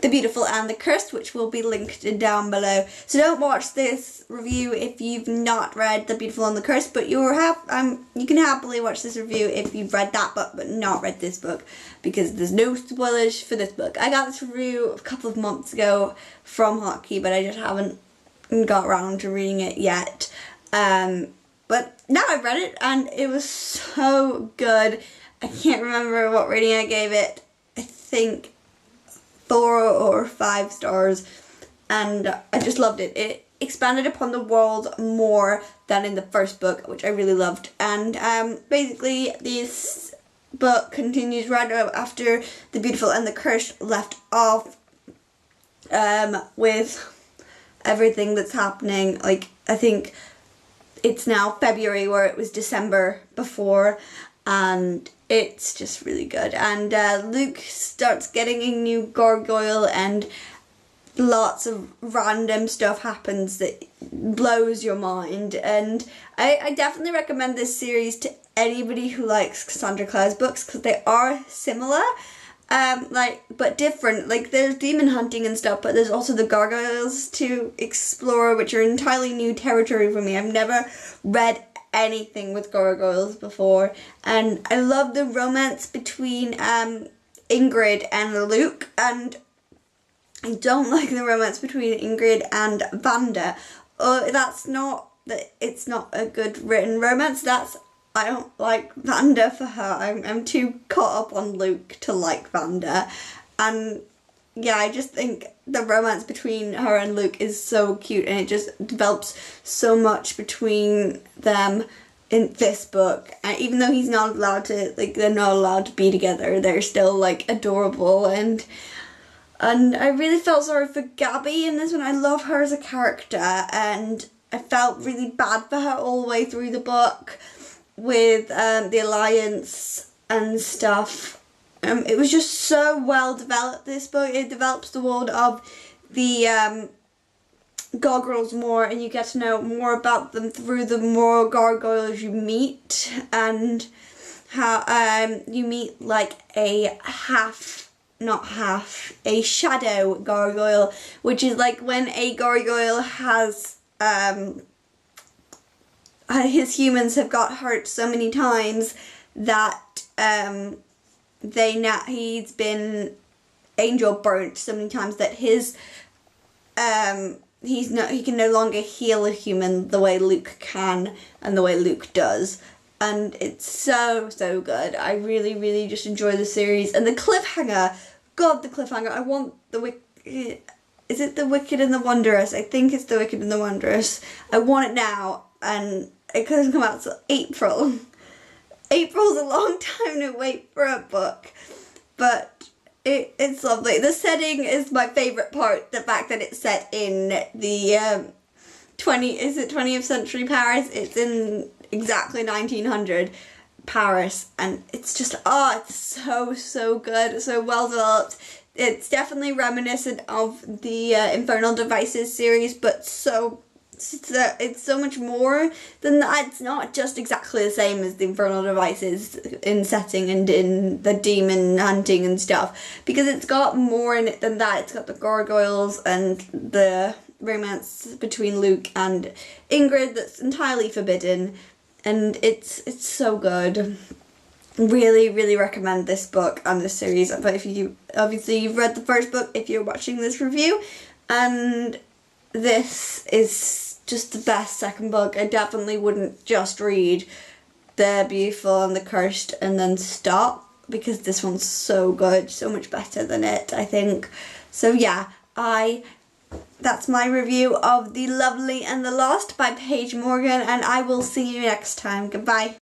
The Beautiful and the Cursed, which will be linked down below. So don't watch this review if you've not read The Beautiful and the Cursed, but you can happily watch this review if you've read that book but not read this book, because there's no spoilers for this book. I got this review a couple of months ago from Hotkey, but I just haven't got around to reading it yet. But now I've read it and it was so good. I can't remember what rating I gave it. I think 4 or 5 stars, and I just loved it. It expanded upon the world more than in the first book, which I really loved. And basically this book continues right after The Beautiful and the Cursed left off, with everything that's happening. Like, I think it's now February where it was December before, and it's just really good. And Luke starts getting a new gargoyle and lots of random stuff happens that blows your mind. And I definitely recommend this series to anybody who likes Cassandra Clare's books, because they are similar, but different. Like, there's demon hunting and stuff, but there's also the gargoyles to explore, which are entirely new territory for me. I've never read anything with gargoyles before, and I love the romance between Ingrid and Luke, and I don't like the romance between Ingrid and Vanda. It's not a good written romance. I don't like Vanda for her. I'm too caught up on Luke to like Vanda, and yeah, I just think the romance between her and Luke is so cute, and it just develops so much between them in this book. And even though he's not allowed to, like, they're not allowed to be together, they're still, like, adorable. And I really felt sorry for Gabby in this one. I love her as a character, and I felt really bad for her all the way through the book with the Alliance and stuff. It was just so well developed, this book. It develops the world of the gargoyles more, and you get to know more about them through the more gargoyles you meet, and how you meet like a shadow gargoyle, which is like when a gargoyle has his humans have got hurt so many times that he's been angel burnt so many times that his he can no longer heal a human the way Luke can and the way Luke does. And it's so good. I really, really just enjoy the series. And the cliffhanger, God, the cliffhanger. I want is it The Wicked and the Wondrous? I think it's The Wicked and the Wondrous. I want it now, and it doesn't come out till April. April's a long time to wait for a book, but it's lovely. The setting is my favourite part, the fact that it's set in the 20th century Paris. It's in exactly 1900 Paris, and it's just, it's so good, so well developed. It's definitely reminiscent of the Infernal Devices series, but it's so much more than that. It's not just exactly the same as the Infernal Devices in setting and in the demon hunting and stuff, because it's got more in it than that. It's got the gargoyles and the romance between Luke and Ingrid that's entirely forbidden, and it's so good. Really, really recommend this book and this series. But if you've read the first book if you're watching this review, and this is just the best second book. I definitely wouldn't just read The Beautiful and the Cursed and then stop, because this one's so good, so much better than it, I think. So yeah, that's my review of The Lovely and the Lost by Paige Morgan, and I will see you next time. Goodbye.